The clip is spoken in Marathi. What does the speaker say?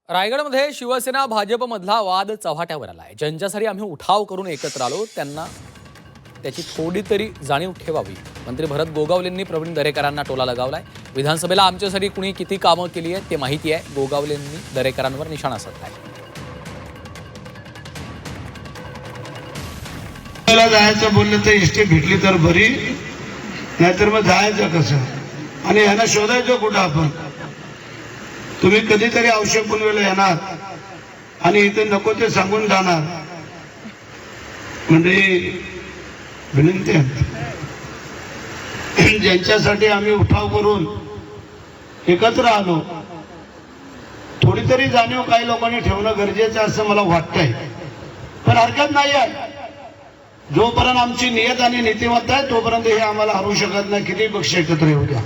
रायगडमध्ये शिवसेना भाजपमधला वाद चव्हाट्यावर आलाय. ज्यांच्यासाठी आम्ही उठाव करून एकत्र आलो त्यांना त्याची थोडी तरी जाणीव ठेवावी. मंत्री भरत गोगावलेंनी प्रवीण दरेकरांना टोला लगावलाय. विधानसभेला आमच्यासाठी कुणी किती कामं केली आहेत ते माहिती आहे. गोगावलेंनी दरेकरांवर निशाणा साधलाय. जायचं बोललं तर एसटी भेटली तर बरी, नाहीतर मग जायचं कसं आणि ह्यांना शोधायचं कुठं आपण. तुम्ही कधीतरी औषध बनवायला येणार आणि इथे नको ते सांगून जाणार. म्हणजे विनंती आहे, ज्यांच्यासाठी आम्ही उठाव करून एकत्र आलो थोडी तरी जाणीव काही लोकांनी ठेवणं गरजेचं असं मला वाटतंय. पण हरकत नाही आहे, जोपर्यंत आमची नियत आणि नीतिमत्ता आहे तोपर्यंत हे आम्हाला हरू शकत नाही. किती पक्ष एकत्र येऊ द्या.